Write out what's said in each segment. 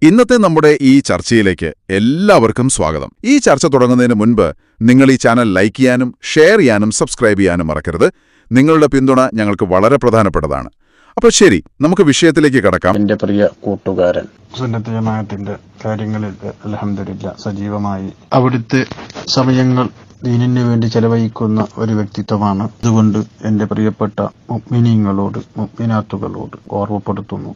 ഇന്നത്തെ നമ്മുടെ ഈ ചർച്ചയിലേക്ക് എല്ലാവർക്കും സ്വാഗതം. ഈ ചർച്ച തുടങ്ങുന്നതിന് മുൻപ് നിങ്ങൾ ഈ ചാനൽ ലൈക്ക് ചെയ്യാനും ഷെയർ ചെയ്യാനും സബ്സ്ക്രൈബ് ചെയ്യാനും മറക്കരുത്. നിങ്ങളുടെ പിന്തുണ ഞങ്ങൾക്ക് വളരെ പ്രധാനപ്പെട്ടതാണ്. അപ്പോൾ ശരി, നമുക്ക് വിഷയത്തിലേക്ക് കടക്കാം. എന്റെ പ്രിയ കൂട്ടുകാരൻ, സുന്നത്ത് ജമാഅത്തിന്റെ കാര്യങ്ങളിൽ അൽഹംദുലില്ലാഹ് സജീവമായി അവിടുത്തെ സമയങ്ങൾ ദീനിനു വേണ്ടി ചെലവഴിക്കുന്ന ഒരു വ്യക്തിത്വമാണ്. അതുകൊണ്ട് എന്റെ പ്രിയപ്പെട്ട മുഅ്മിനീങ്ങളോട് മുഅ്മിനാത്തുകളോട് ഓർമ്മപ്പെടുത്തുന്നു,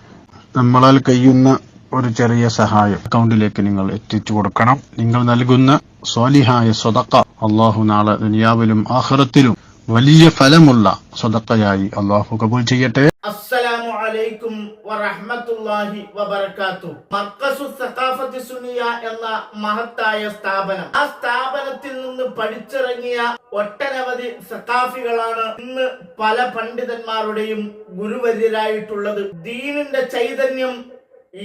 നമ്മളാൽ കഴിയുന്ന ഒരു ചെറിയ സഹായം അക്കൗണ്ടിലേക്ക് നിങ്ങൾ എത്തിച്ചു കൊടുക്കണം. നിങ്ങൾ നൽകുന്ന സ്വാലിഹായ സ്വതക്ക അള്ളാഹു നാളെ ദുനിയാവിലും ആഖിറത്തിലും വലിയ ഫലമുള്ള സ്വതക്കയായി അള്ളാഹു കബൂൽ ചെയ്യട്ടെ. അസ്സലാമു അലൈക്കും വറഹ്മത്തുള്ളാഹി വബറകാതുഹു. മർകസുസ് സഖാഫത്തി സുന്നിയ എന്ന മഹത്തായ സ്ഥാപനം, ആ സ്ഥാപനത്തിൽ നിന്ന് പഠിച്ചിറങ്ങിയ ഒട്ടനവധി സഖാഫികളാണ് ഇന്ന് പല പണ്ഡിതന്മാരുടെയും ഗുരുവര്യരായിട്ടുള്ളത്. ദീനിന്റെ ചൈതന്യം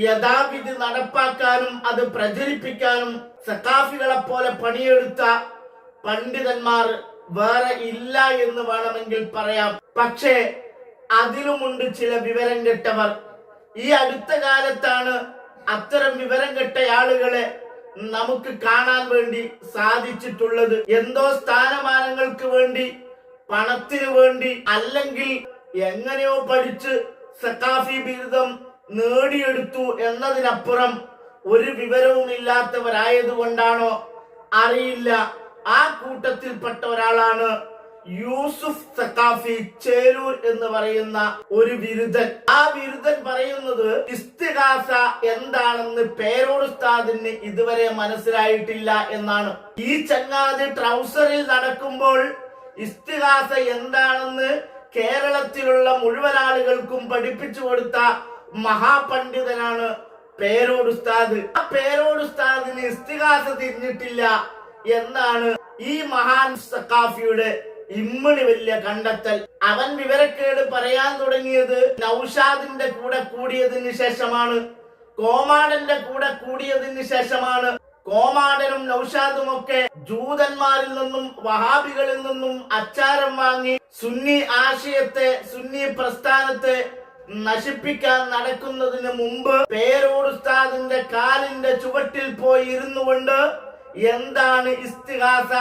യഥാവിധി നടപ്പാക്കാനും അത് പ്രചരിപ്പിക്കാനും സഖാഫികളെ പോലെ പണിയെടുത്ത പണ്ഡിതന്മാർ വേറെ ഇല്ല എന്ന് വേണമെങ്കിൽ പറയാം. പക്ഷേ അതിലുമുണ്ട് ചില വിവരം കെട്ടവർ. ഈ അടുത്ത കാലത്താണ് അത്തരം വിവരം കെട്ട ആളുകളെ നമുക്ക് കാണാൻ വേണ്ടി സാധിച്ചിട്ടുള്ളത്. എന്തോ സ്ഥാനമാനങ്ങൾക്ക് വേണ്ടി, പണത്തിനു വേണ്ടി, അല്ലെങ്കിൽ എങ്ങനെയോ പഠിച്ച് സഖാഫി ബിരുദം നേടിയെടുത്തു എന്നതിനപ്പുറം ഒരു വിവരവുമില്ലാത്തവരായതുകൊണ്ടാണോ അറിയില്ല, ആ കൂട്ടത്തിൽപ്പെട്ട ഒരാളാണ് യൂസുഫ് സഖാഫി ചേലൂർ എന്ന് പറയുന്ന ഒരു ബിരുദൻ. ആ ബിരുദൻ പറയുന്നത് ഇസ്തിഗാസ എന്താണെന്ന് പേരോട് ഉസ്താദിന് ഇതുവരെ മനസ്സിലായിട്ടില്ല എന്നാണ്. ഈ ചങ്ങാതി ട്രൗസറിൽ നടക്കുമ്പോൾ ഇസ്തിഗാസ എന്താണെന്ന് കേരളത്തിലുള്ള മുഴുവൻ ആളുകൾക്കും പഠിപ്പിച്ചു കൊടുത്ത മഹാപണ്ഡിതനാണ് പേരോട് ഉസ്താദ്. ആ പേരോട് ഉസ്താദിന് ഇസ്തിഗാസ തിരിഞ്ഞിട്ടില്ല എന്നാണ് ഈ മഹാൻ സഖാഫിയുടെ ഇമ്മണി വലിയ കണ്ടെത്തൽ. അവൻ വിവരക്കേട് പറയാൻ തുടങ്ങിയത് നൗഷാദിന്റെ കൂടെ കൂടിയതിന് ശേഷമാണ്, കോമാടന്റെ കൂടെ കൂടിയതിന് ശേഷമാണ്. കോമാടനും നൗഷാദും ഒക്കെ ജൂതന്മാരിൽ നിന്നും വഹാബികളിൽ നിന്നും അച്ചാരം വാങ്ങി സുന്നി ആശയത്തെ, സുന്നി പ്രസ്ഥാനത്തെ നശിപ്പിക്കാൻ നടക്കുന്നതിന് മുമ്പ് പേരോട് ഉസ്താദിന്റെ കാലിന്റെ ചുവട്ടിൽ പോയി ഇരുന്നു കൊണ്ട് എന്താണ് ഇസ്തിഗാസ,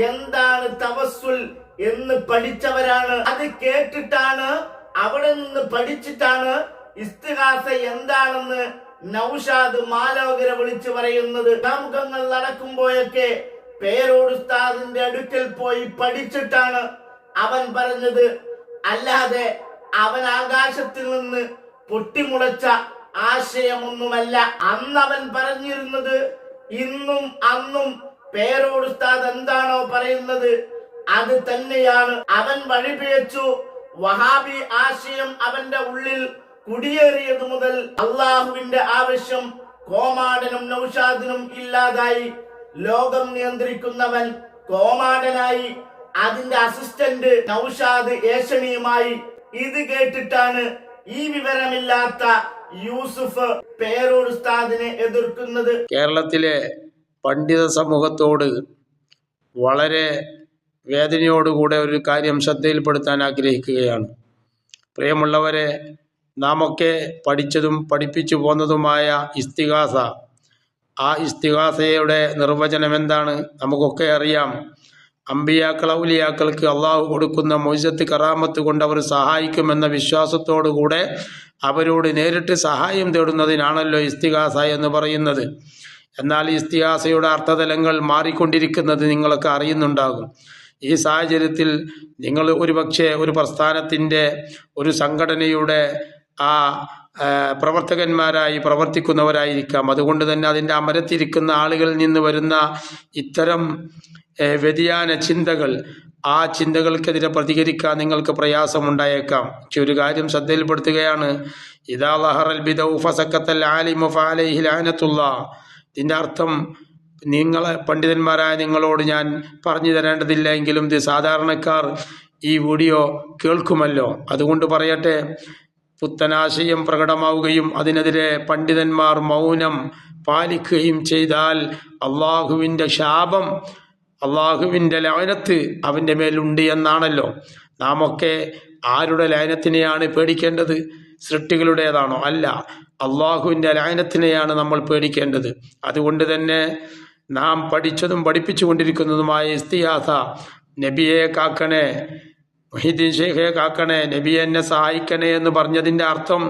എന്താണ് തവസ്സുൽ എന്ന് പഠിച്ചവരാണ്. അത് കേട്ടിട്ടാണ്, അവിടെ നിന്ന് പഠിച്ചിട്ടാണ് ഇസ്തിഗാസ എന്താണെന്ന് നൗഷാദ് മാലോകരെ വിളിച്ചു പറയുന്നത്. മുഖങ്ങൾ നടക്കുമ്പോഴൊക്കെ പേരോട് ഉസ്താദിന്റെ അടുക്കൽ പോയി പഠിച്ചിട്ടാണ് അവൻ പറഞ്ഞത്. അല്ലാതെ അവൻ ആകാശത്തിൽ നിന്ന് പൊട്ടിമുളച്ച ആശയമൊന്നുമല്ല. അന്ന് അവൻ പറഞ്ഞിരുന്നത് ഇന്നും അന്നും പേരോട് ഉസ്താദ് എന്താണോ പറയുന്നത് അത് തന്നെയാണ്. അവൻ വഴിപിഴച്ചു. വഹാബി ആശയം അവന്റെ ഉള്ളിൽ കുടിയേറിയത് മുതൽ അള്ളാഹുവിന്റെ ആവശ്യം കോമാടനും നൗഷാദിനും ഇല്ലാതായി. ലോകം നിയന്ത്രിക്കുന്നവൻ കോമാടനായി, അതിന്റെ അസിസ്റ്റന്റ് നൗഷാദ് ഏഷണിയുമായി. ഇത് കേട്ടിട്ടാണ് ഈ വിവരമില്ലാത്ത യൂസുഫ് പേരോട് ഉസ്താദിനെ എതിർക്കുന്നത്. കേരളത്തിലെ പണ്ഡിത സമൂഹത്തോട് വളരെ വേദനയോടുകൂടെ ഒരു കാര്യം ശ്രദ്ധയിൽപ്പെടുത്താൻ ആഗ്രഹിക്കുകയാണ്. പ്രിയമുള്ളവരെ, നാമൊക്കെ പഠിച്ചതും പഠിപ്പിച്ചു പോന്നതുമായ ഇസ്തിഗാസ, ആ ഇസ്തിഗാസയുടെ നിർവചനം എന്താണ് നമുക്കൊക്കെ അറിയാം. അമ്പിയാക്കൾ, ഔലിയാക്കൾക്ക് അള്ളാഹു കൊടുക്കുന്ന മുഅ്ജിസത്ത്, കറാമത്ത് കൊണ്ട് അവർ സഹായിക്കുമെന്ന വിശ്വാസത്തോടുകൂടെ അവരോട് നേരിട്ട് സഹായം തേടുന്നതിനാണല്ലോ ഇസ്തിഗാസ എന്ന് പറയുന്നത്. എന്നാൽ ഇസ്തിഗാസയുടെ അർത്ഥതലങ്ങൾ മാറിക്കൊണ്ടിരിക്കുന്നത് നിങ്ങളൊക്കെ അറിയുന്നുണ്ടാകും. ഈ സാഹചര്യത്തിൽ നിങ്ങൾ ഒരുപക്ഷെ ഒരു പ്രസ്ഥാനത്തിൻ്റെ, ഒരു സംഘടനയുടെ പ്രവർത്തകന്മാരായി പ്രവർത്തിക്കുന്നവരായിരിക്കാം. അതുകൊണ്ട് തന്നെ അതിൻ്റെ അമരത്തിരിക്കുന്ന ആളുകളിൽ നിന്ന് വരുന്ന ഇത്തരം വ്യതിയാന ചിന്തകൾ, ആ ചിന്തകൾക്കെതിരെ പ്രതികരിക്കാൻ നിങ്ങൾക്ക് പ്രയാസമുണ്ടായേക്കാം. പക്ഷെ ഒരു കാര്യം ശ്രദ്ധയിൽപ്പെടുത്തുകയാണ്. ഇദാ ലഹറൽ ബിദഉ ഫസക്കത്തൽ ആലിമു ഫഅലൈഹി ലഅനത്തുല്ലാഹ്. ഇതിൻ്റെ അർത്ഥം നിങ്ങളെ പണ്ഡിതന്മാരായ നിങ്ങളോട് ഞാൻ പറഞ്ഞു തരേണ്ടതില്ല, എങ്കിലും ഇത് സാധാരണക്കാർ ഈ വീഡിയോ കേൾക്കുമല്ലോ, അതുകൊണ്ട് പറയട്ടെ. പുത്തനാശയം പ്രകടമാവുകയും അതിനെതിരെ പണ്ഡിതന്മാർ മൗനം പാലിക്കുകയും ചെയ്താൽ അള്ളാഹുവിൻ്റെ ശാപം, അള്ളാഹുവിൻ്റെ ലഅനത്ത് അവൻ്റെ മേലുണ്ട് എന്നാണല്ലോ. നാമൊക്കെ ആരുടെ ലഅനത്തിനെയാണ് പേടിക്കേണ്ടത്? സൃഷ്ടികളുടേതാണോ? അല്ല. അള്ളാഹുവിൻ്റെ ലഅനത്തിനെയാണ് നമ്മൾ പേടിക്കേണ്ടത്. അതുകൊണ്ട് തന്നെ നാം പഠിച്ചതും പഠിപ്പിച്ചു കൊണ്ടിരിക്കുന്നതുമായ ഇസ്തിഹാസ, നബിയെ കാക്കണേ, മുഹീദ്ദീൻ ഷെയ്ഖെ കാക്കണേ, നബിയെ എന്നെ സഹായിക്കണേ എന്ന് പറഞ്ഞതിൻ്റെ അർത്ഥം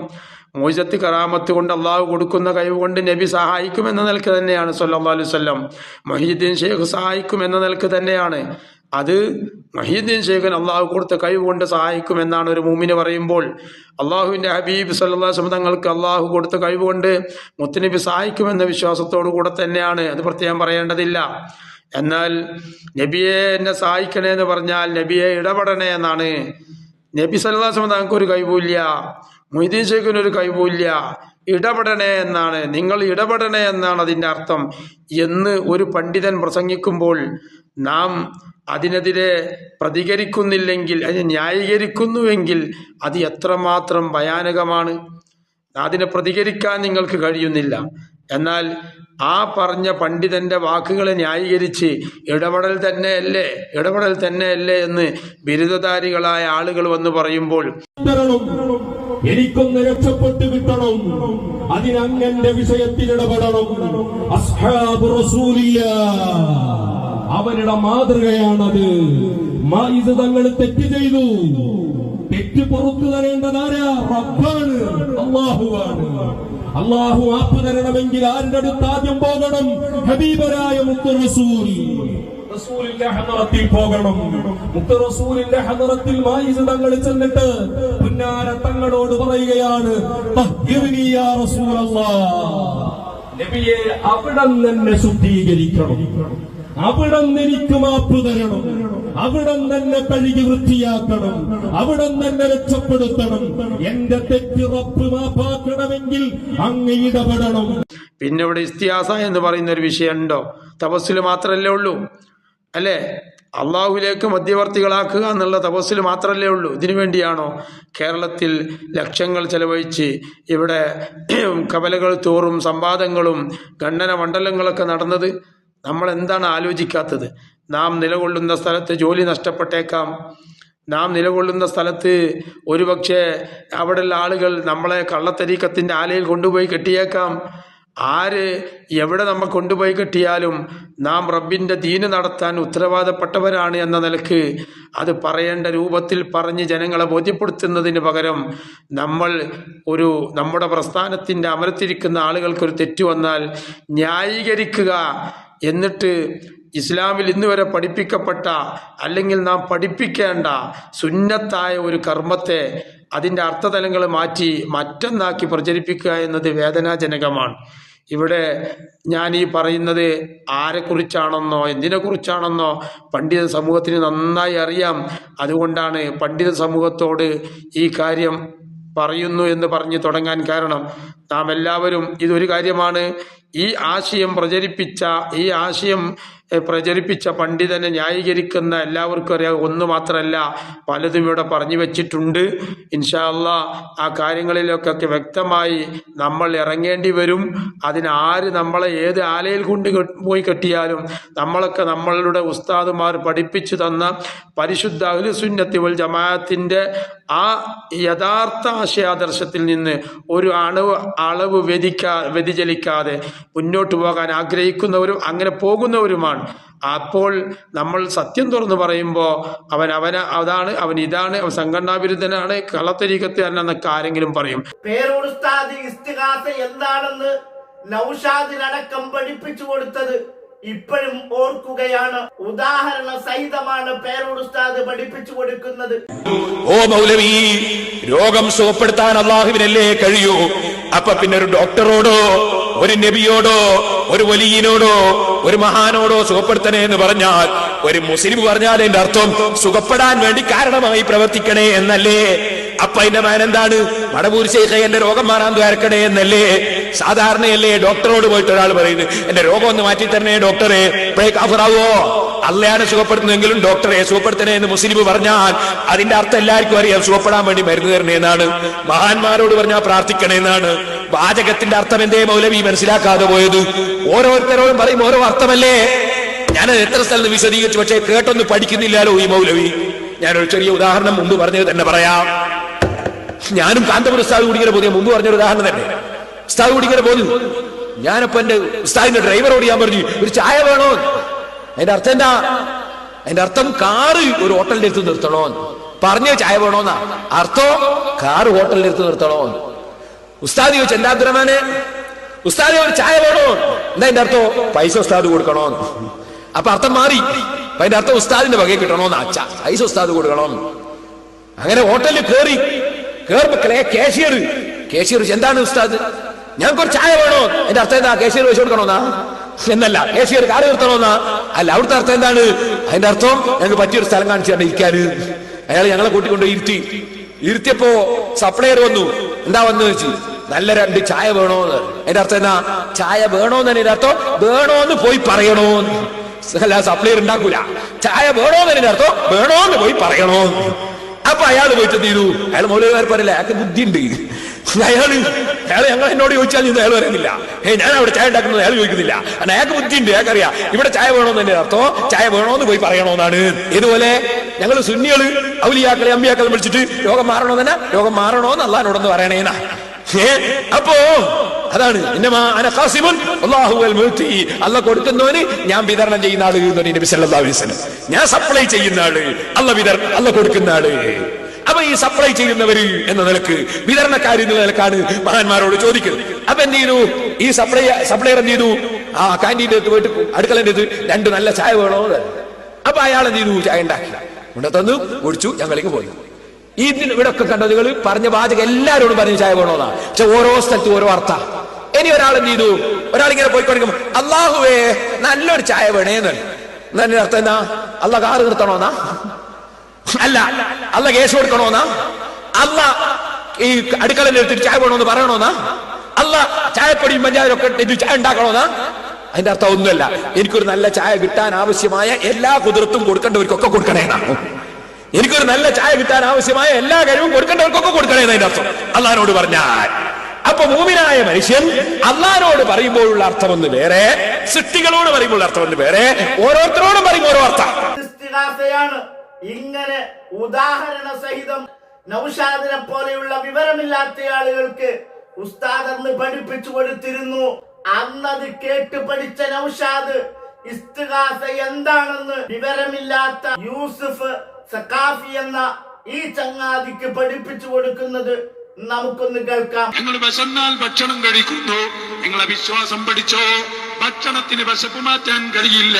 മോചത്ത് കറാമത്ത് കൊണ്ട് അള്ളാഹു കൊടുക്കുന്ന കഴിവ് കൊണ്ട് നബി സഹായിക്കുമെന്ന നിലക്ക് തന്നെയാണ് സല്ലല്ലാഹു അലൈഹി വസല്ലം. മുഹീദ്ദീൻ ഷെയ്ഖ് സഹായിക്കുമെന്ന നിലക്ക് തന്നെയാണ്. അത് മുഹീദ്ദീൻ ഷെയ്ഖിന് അള്ളാഹു കൊടുത്ത കഴിവ് കൊണ്ട് സഹായിക്കുമെന്നാണ് ഒരു മുഅ്മിന് പറയുമ്പോൾ, അള്ളാഹുവിൻ്റെ ഹബീബ് സല്ലല്ലാഹു അലൈഹി വസല്ലം തങ്ങൾക്ക് അള്ളാഹു കൊടുത്ത കഴിവ് കൊണ്ട് മുത്തുനബി സഹായിക്കുമെന്ന വിശ്വാസത്തോടു കൂടെ തന്നെയാണ്. അത് പ്രത്യേകം പറയേണ്ടതില്ല. എന്നാൽ നബിയെ എന്നെ സഹായിക്കണേ എന്ന് പറഞ്ഞാൽ നബിയെ ഇടപെടണേ എന്നാണ്. നബി സല്ലല്ലാഹു അലൈഹി വസല്ലം തങ്ങൾക്ക് ഒരു കഴിവുമില്ല, മുഹീദ്ദീൻ ഷെയ്ഖിനൊരു കഴിവുമില്ല, ഇടപെടണേ എന്നാണ്. നിങ്ങൾ ഇടപെടണേ എന്നാണ് അതിൻ്റെ അർത്ഥം എന്ന് ഒരു പണ്ഡിതൻ പ്രസംഗിക്കുമ്പോൾ നാം അതിനെതിരെ പ്രതികരിക്കുന്നില്ലെങ്കിൽ, അതിനെ ന്യായീകരിക്കുന്നുവെങ്കിൽ അത് എത്രമാത്രം ഭയാനകമാണ്. അതിനെ പ്രതികരിക്കാൻ നിങ്ങൾക്ക് കഴിയുന്നില്ല. എന്നാൽ ആ പറഞ്ഞ പണ്ഡിതന്റെ വാക്കുകളെ ന്യായീകരിച്ച് ഇടപെടൽ തന്നെയല്ലേ എന്ന് ബിരുദധാരികളായ ആളുകൾ വന്ന് പറയുമ്പോൾ, എനിക്കൊന്ന് രക്ഷപ്പെട്ടു കിട്ടണം, അതിനങ്ങന്റെ വിഷയത്തിൽ ഇടപെടണം. അസ്ഹാബു റസൂലിയ്യ അവരുടെ മാതൃകയാണത്. മായിസ് തങ്ങൾ തെറ്റ് ചെയ്തു, തെറ്റ് പുറത്തു തരേണ്ടതാരാ? റബ്ബാണ്, അല്ലാഹുവാണ്. അല്ലാഹു മാപ്പ് തരണമെങ്കിൽ ആരുടെ അടുത്ത് ആദ്യം പോകണം? ഹബീബരായ മുത്ത് റസൂലിന്റെ ഹദറത്തിൽ പോകണം. മുത്ത് റസൂലിന്റെ ഹദറത്തിൽ മായിസ് തങ്ങൾ ചെന്നിട്ട് പുന്നാര തങ്ങളോട് പറയുകയാണ്, തഹ്ഹിർനി യാ റസൂലല്ലാഹ്, നബിയെ അവിടം തന്നെ ശുദ്ധീകരിക്കണം, അവിടം എനിക്ക് മാപ്പ് തരണം, അവിടം തന്നെ കഴുകി വൃത്തിയാക്കണം, അവിടം തന്നെ രക്ഷപ്പെടുത്തണം. എന്റെ തെറ്റ് റബ്ബ് മാപ്പാക്കണമെങ്കിൽ അങ്ങ് ഇടപെടണം. പിന്നെ ഇവിടെ ഇസ്തിഹാസ എന്ന് പറയുന്ന ഒരു വിഷയമുണ്ടോ? തപസ്സിൽ മാത്രമല്ലേ ഉള്ളൂ, അല്ലേ? അള്ളാഹുവിലേക്ക് മധ്യവർത്തികളാക്കുക എന്നുള്ള തപസ്സിൽ മാത്രമല്ലേ ഉള്ളൂ. ഇതിനു വേണ്ടിയാണോ കേരളത്തിൽ ലക്ഷങ്ങൾ ചെലവഴിച്ച് ഇവിടെ കവലകൾ തോറും സംവാദങ്ങളും ഖണ്ഡന മണ്ഡലങ്ങളൊക്കെ നടന്നത്? നമ്മൾ എന്താണ് ആലോചിക്കാത്തത്? നാം നിലകൊള്ളുന്ന സ്ഥലത്ത് ജോലി നഷ്ടപ്പെട്ടേക്കാം. നാം നിലകൊള്ളുന്ന സ്ഥലത്ത് ഒരുപക്ഷെ അവിടെയുള്ള ആളുകൾ നമ്മളെ കള്ളത്തരീക്കത്തിൻ്റെ ആലയിൽ കൊണ്ടുപോയി കെട്ടിയേക്കാം. ആര് എവിടെ നമ്മെ കൊണ്ടുപോയി കെട്ടിയാലും നാം റബ്ബിൻ്റെ ദീന് നടത്താൻ ഉത്തരവാദപ്പെട്ടവരാണ് എന്ന നിലക്ക് അത് പറയേണ്ട രൂപത്തിൽ പറഞ്ഞ് ജനങ്ങളെ ബോധ്യപ്പെടുത്തുന്നതിന് പകരം നമ്മൾ നമ്മുടെ പ്രസ്ഥാനത്തിൻ്റെ അമരത്തിരിക്കുന്ന ആളുകൾക്കൊരു തെറ്റ് വന്നാൽ ന്യായീകരിക്കുക, എന്നിട്ട് ഇസ്ലാമിൽ ഇന്ന് വരെ പഠിപ്പിക്കപ്പെട്ട അല്ലെങ്കിൽ നാം പഠിപ്പിക്കേണ്ട സുന്നത്തായ ഒരു കർമ്മത്തെ അതിൻ്റെ അർത്ഥതലങ്ങൾ മാറ്റി മറ്റൊന്നാക്കി പ്രചരിപ്പിക്കുക എന്നത് വേദനാജനകമാണ്. ഇവിടെ ഞാൻ ഈ പറയുന്നത് ആരെക്കുറിച്ചാണെന്നോ എന്തിനെക്കുറിച്ചാണെന്നോ പണ്ഡിത സമൂഹത്തിന് നന്നായി അറിയാം. അതുകൊണ്ടാണ് പണ്ഡിത സമൂഹത്തോട് ഈ കാര്യം പറയുന്നു എന്ന് പറഞ്ഞ് തുടങ്ങാൻ കാരണം, നാം എല്ലാവരും ഇതൊരു കാര്യമാണ്. ഈ ആശയം പ്രചരിപ്പിച്ച പണ്ഡിതനെ ന്യായീകരിക്കുന്ന എല്ലാവർക്കും അറിയാം. ഒന്ന് മാത്രമല്ല, പലതും ഇവിടെ പറഞ്ഞു വെച്ചിട്ടുണ്ട്. ഇൻഷാ അല്ലാഹ് ആ കാര്യങ്ങളിലൊക്കെ വ്യക്തമായി നമ്മൾ ഇറങ്ങേണ്ടി വരും. അതിനാര് നമ്മളെ ഏത് ആലയിൽ കൊണ്ട് പോയി കെട്ടിയാലും നമ്മളൊക്കെ നമ്മളുടെ ഉസ്താദുമാർ പഠിപ്പിച്ചു തന്ന പരിശുദ്ധ അഹ്ലുസുന്നത്തി വൽ ജമാഅത്തിന്റെ ആ യഥാർത്ഥ ആശയാദർശത്തിൽ നിന്ന് ഒരു അളവ് വ്യതിചലിക്കാതെ മുന്നോട്ട് പോകാൻ ആഗ്രഹിക്കുന്നവരും അങ്ങനെ പോകുന്നവരുമാണ്. അപ്പോൾ നമ്മൾ സത്യം തുറന്നു പറയുമ്പോൾ അവൻ ഇതാണ്, അവൻ സംഘടനാ വിരുദ്ധനാണ്, കള്ളത്തരീക്കത്ത് എന്നൊക്കെ ആരെങ്കിലും പറയും. പേരൂർ ഉസ്താദ് ഇസ്തിഗാസ എന്താണെന്ന് നൗഷാദിനടക്കം പഠിപ്പിച്ചു കൊടുത്തത് ഇപ്പോഴും ഓർക്കുകയാണ്. ഉദാഹരണ സഹിതമാണ് പേരൂർ ഉസ്താദ് പഠിപ്പിച്ചു കൊടുക്കുന്നത്. ഓ മൗലവി, രോഗം സുഖപ്പെടുത്താൻ അള്ളാഹുവിനല്ലേ കഴിയൂ. അപ്പൊ പിന്നെ ഒരു ഡോക്ടറോടോ ഒരു നബിയോടോ ഒരു വലിയനോടോ ഒരു മഹാനോടോ സുഖപ്പെടുത്തണേ എന്ന് പറഞ്ഞാൽ, ഒരു മുസ്ലിം പറഞ്ഞാൽ അതിന്റെ അർത്ഥം സുഖപ്പെടാൻ വേണ്ടി കാരണമായി പ്രവർത്തിക്കണേ എന്നല്ലേ? അപ്പൊ അതിന്റെ മാൻ എന്താണ്? മടവൂർ ശൈഖേ എന്റെ രോഗം മാറാൻ ദ്വാരക്കണേ എന്നല്ലേ? സാധാരണയല്ലേ ഡോക്ടറോട് പോയിട്ട് ഒരാൾ പറയുന്നത് എന്റെ രോഗം ഒന്ന് മാറ്റി തരണേ ഡോക്ടറെ? ഇപ്പോഴേ കാഫിറാവോ? അള്ളയാണ് സുഖപ്പെടുത്തുന്നെങ്കിലും ഡോക്ടറെ സുഖപ്പെടുത്തണേ എന്ന് മുസ്ലിം പറഞ്ഞാൽ അതിന്റെ അർത്ഥം എല്ലാവർക്കും അറിയാം, സുഖപ്പെടാൻ വേണ്ടി മരുന്ന് തരണേ എന്നാണ്. മഹാന്മാരോട് പറഞ്ഞാൽ പ്രാർത്ഥിക്കണേ എന്നാണ്. വാചകത്തിന്റെ അർത്ഥം എന്തേ മൗലവി മനസ്സിലാക്കാതെ പോയത്? ഓരോരുത്തരോടും പറയും ഓരോ അർത്ഥമല്ലേ? ഞാനത് എത്ര സ്ഥലത്ത് വിശദീകരിച്ചു, പക്ഷേ കേട്ടൊന്നും പഠിക്കുന്നില്ലല്ലോ ഈ മൗലവി. ഞാനൊരു ചെറിയ ഉദാഹരണം മുമ്പ് പറഞ്ഞത് തന്നെ പറയാം. ഞാനും കാന്തപുര ഉസ്താദ് കൂടി ഇങ്ങനെ മുമ്പ് പറഞ്ഞൊരു ഉദാഹരണം തന്നെ. ഉസ്താദ് കൂടി ഇങ്ങനെ പോന്നു. ഞാനപ്പോ എന്റെ ഉസ്താദിന്റെ ഡ്രൈവറോട് ഞാൻ പറഞ്ഞു, ഒരു ചായ വേണോ? അതിന്റെ അർത്ഥം എന്താ? അതിന്റെ അർത്ഥം കാറ് ഒരു ഹോട്ടലിന്റെ അടുത്ത് നിർത്തണോ പറഞ്ഞ ചായ വേണോന്നാ അർത്ഥം. കാറ് ഹോട്ടലിന്റെ അടുത്ത് നിർത്തണോ? ഉസ്താദ് ചോദിച്ചു, എന്താ അബ്ദുറഹ്മാനെ, ഉസ്താദ് ഒരു ചായ വേണോ? എന്താ അതിന്റെ അർത്ഥം? പൈസ ഉസ്താദ് കൊടുക്കണോ? അപ്പൊ അർത്ഥം മാറി. അപ്പൊ അതിന്റെ അർത്ഥം ഉസ്താദിന്റെ വകയെ കിട്ടണോന്ന്. അച്ഛാ, പൈസ ഉസ്താദ് കൊടുക്കണോ? അങ്ങനെ ഹോട്ടലിൽ കേറുമ്പോ കേഷ്യർ എന്താണ് ഉസ്താദ്, ഞങ്ങൾക്ക് ഒരു ചായ വേണോ? എന്റെ അർത്ഥം എന്താ? കേഷ്യർ പൈസ കൊടുക്കണോന്നാ? എന്നല്ല, കേഷ്യർ കാറ് നിർത്തണോന്നാ? അല്ല, അവിടുത്തെ അർത്ഥം എന്താണ്? അതിന്റെ അർത്ഥം ഞങ്ങൾക്ക് പറ്റിയൊരു സ്ഥലം കാണിച്ചു തന്നെ ഇരിക്കാന്. അയാൾ ഞങ്ങളെ കൂട്ടിക്കൊണ്ട് ഇരുത്തിയപ്പോ സപ്ലയർ വന്നു. എന്താ വന്നു വെച്ചു, നല്ല 2 ചായ വേണോന്ന്. അതിന്റെ അർത്ഥം എന്താ? ചായ വേണോന്ന് അതിന്റെ അർത്ഥം വേണോന്ന് പോയി പറയണോന്ന്. അല്ല, സപ്ലയർ ഉണ്ടാക്കൂല. ചായ വേണോന്ന് അർത്ഥം വേണോന്ന് പോയി പറയണോ. അപ്പൊ അയാൾ പോയിട്ട് എന്ത് ചെയ്തു? അയാൾ മൗലവിമാർ പറയില്ല, അയാൾക്ക് ബുദ്ധിയുണ്ട്. അയാള് ഞങ്ങൾ എന്നോട് ചോദിച്ചാൽ അയാൾ പറയുന്നില്ല, ഞാൻ അവിടെ ചായ ഉണ്ടാക്കുന്നത് അയാൾ ചോദിക്കുന്നില്ല. കാരണം അയാൾക്ക് ബുദ്ധിയുണ്ട്, അയാൾക്കറിയാം ഇവിടെ ചായ വേണോന്ന് തന്നെ അർത്ഥം ചായ വേണോന്ന് പോയി പറയണോന്നാണ്. ഇതുപോലെ ഞങ്ങൾ സുന്നികള് ഔലിയാക്കളെ അമ്പിയാക്കളെ വിളിച്ചിട്ട് രോഗം മാറണോ തന്നെ, രോഗം മാറണോന്ന് അള്ളാഹിനോടൊന്ന് പറയണേനാ. അപ്പോ അതാണ് അല്ല കൊടുക്കുന്നവന് ഞാൻ വിതരണം ചെയ്യുന്ന ആള് നബി സല്ലല്ലാഹു അലൈഹി വസല്ലം. ഞാൻ സപ്ലൈ ചെയ്യുന്ന ആള്, അല്ല കൊടുക്കുന്ന ആള്. അപ്പൊ ഈ സപ്ലൈ ചെയ്യുന്നവര് എന്ന നിലക്ക്, വിതരണക്കാരി എന്ന നിലക്കാണ് മഹാന്മാരോട് ചോദിക്കുന്നത്. അപ്പൊ എന്ത് ചെയ്തു? ഈ സപ്ലൈയർ എന്ത് ചെയ്തു? ആ കാന്റീൻ്റെ അടുത്ത് പോയിട്ട് അടുക്കളന്റെ അടുത്ത് 2 നല്ല ചായ വേണോ? അപ്പൊ അയാൾ എന്ത് ചെയ്തു? ചായ ഉണ്ടാക്കി ഇവിടെ തന്നു, കുടിച്ചു, ഞങ്ങളിങ്ങ് പോയി. ഇവിടെ ഒക്കെ കണ്ടോ നിങ്ങൾ? പറഞ്ഞ വാചകം എല്ലാവരോടും പറഞ്ഞ ചായ വേണോന്നാ. പക്ഷെ ഓരോ സ്ഥലത്തും ഓരോ അർത്ഥ. ഇനി ഒരാൾ എന്ത് ചെയ്തു? ഒരാളിങ്ങനെ പോയിക്കൊണ്ടിരിക്കും, അള്ളാഹുവേ നല്ലൊരു ചായ വേണേന്ന്. എന്നതിന്റെ അർത്ഥം എന്നാ? അല്ല കാറ് നിർത്തണോന്നാ? അല്ല, അല്ല കേസ് കൊടുക്കണോന്നാ? അല്ല ഈ അടുക്കളയിൽ എടുത്തിട്ട് ചായ വേണോന്ന് പറയണോന്നാ? അല്ല ചായപ്പൊടിയും പഞ്ചായത്തൊക്കെ ഇട്ട് ചായ ഉണ്ടാക്കണോന്നാ? അതിന്റെ അർത്ഥം ഒന്നുമല്ല. എനിക്കൊരു നല്ല ചായ കിട്ടാൻ ആവശ്യമായ എല്ലാ കുതിർത്തും കൊടുക്കേണ്ടവർക്കൊക്കെ കൊടുക്കണേന്നാണ്. എനിക്കൊരു നല്ല ചായ കിട്ടാൻ ആവശ്യമായ എല്ലാ കഴിവും കൊടുക്കേണ്ടവർക്കൊക്കെ കൊടുക്കണേന്ന് അതിന്റെ അർത്ഥം അള്ളാഹിനോട് പറഞ്ഞാൽ. അപ്പൊ മൂമിനായ മനുഷ്യൻ അള്ളാഹിനോട് പറയുമ്പോഴുള്ള അർത്ഥം ഒന്ന് വേറെ, സൃഷ്ടികളോട് പറയുമ്പോൾ അർത്ഥം ഒന്ന് വേറെ, ഓരോരുത്തരോടും പറയുമ്പോൾ ഓരോ അർത്ഥം. ഇങ്ങനെ ഉദാഹരണ സഹിതം നൗഷാദിനെ പോലെയുള്ള വിവരമില്ലാത്ത ആളുകൾക്ക് ഉസ്താദ് അന്ന് പഠിപ്പിച്ചു കൊടുത്തിരുന്നു. അന്നത് കേട്ട് പഠിച്ച നൗഷാദ് ഇസ്തിഗാസ എന്താണെന്ന് വിവരമില്ലാത്ത യൂസുഫ് സഖാഫി എന്ന ഈ ചങ്ങാതിക്ക് പഠിപ്പിച്ചു കൊടുക്കുന്നത് നമുക്കൊന്ന് കേൾക്കാം. നിങ്ങൾ വിശന്നാൽ ഭക്ഷണം കഴിക്കുന്നു, നിങ്ങളെ വിശ്വാസം പഠിച്ചോ. ഭക്ഷണത്തിന് വിശപ്പ് മാറ്റാൻ കഴിയില്ല.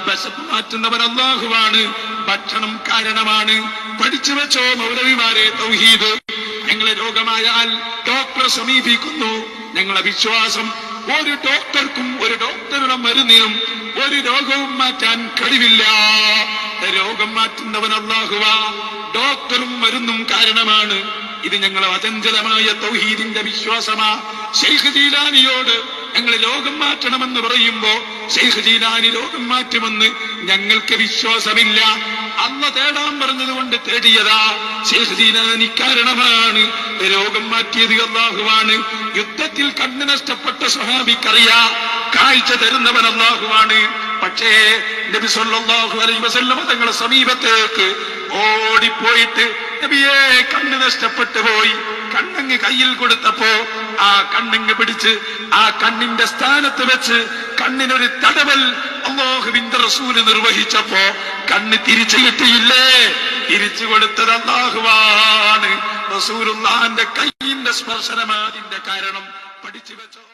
വിശപ്പ് മാറ്റുന്നവൻ അല്ലാഹുവാണ്. ഭക്ഷണം കാരണമാണ്. പഠിച്ചു വെച്ചോ മൗലവിമാരെ തൗഹീദ്. ഞങ്ങളെ രോഗമായാൽ ഡോക്ടറെ സമീപിക്കുന്നു. ഞങ്ങളെ വിശ്വാസം ഒരു ഡോക്ടർക്കും ഒരു ഡോക്ടറുടെ മരുന്നിനും ഒരു രോഗവും മാറ്റാൻ കഴിവില്ല. രോഗം മാറ്റുന്നവൻ അല്ലാഹുവാ. ഡോക്ടറും മരുന്നും കാരണമാണ്. ഇത് ഞങ്ങളെ അചഞ്ചലമായ തൗഹീദിന്റെ വിശ്വാസമാ. ശൈഖ് ജീലാനിയോട് ഞങ്ങൾ രോഗം മാറ്റണമെന്ന് പറയുമ്പോ ശൈഖ് ജീലാനി രോഗം മാറ്റുമെന്ന് ഞങ്ങൾക്ക് വിശ്വാസമില്ല. അല്ല തേടാൻ പറഞ്ഞതുകൊണ്ട് തേടിയതാ. ശൈഖ് ജീലാനി കാരണമാണ്. രോഗം മാറ്റിയത് അല്ലാഹുവാണ്. യുദ്ധത്തിൽ കണ്ണ് നഷ്ടപ്പെട്ട സ്വഹാബിക്കറിയാ കാഴ്ച തരുന്നവൻ അല്ലാഹുവാണ്. പക്ഷേ നബി സല്ലല്ലാഹു അലൈഹി വസല്ലം തങ്ങളുടെ സമീപത്തേക്ക് ഓടിപ്പോയിട്ട് നബിയെ കണ്ണ് നഷ്ടപ്പെട്ടു പോയി. കണ്ണങ്ങ് കയ്യിൽ കൊടുത്തപ്പോ ആ കണ്ണങ്ങ് പിടിച്ച് ആ കണ്ണിന്റെ സ്ഥാനത്ത് വെച്ച് കണ്ണിനൊരു തടവൽ അല്ലാഹുവിന്റെ റസൂല് നിർവഹിച്ചപ്പോ കണ്ണ് തിരിച്ചു കിട്ടിയില്ലേ? തിരിച്ചു കൊടുത്തത് അല്ലാഹുവാണ്. റസൂലുള്ളാഹിന്റെ കയ്യിന്റെ സ്പർശനമാതിന്റെ കാരണം. പഠിച്ചു വെച്ചോ.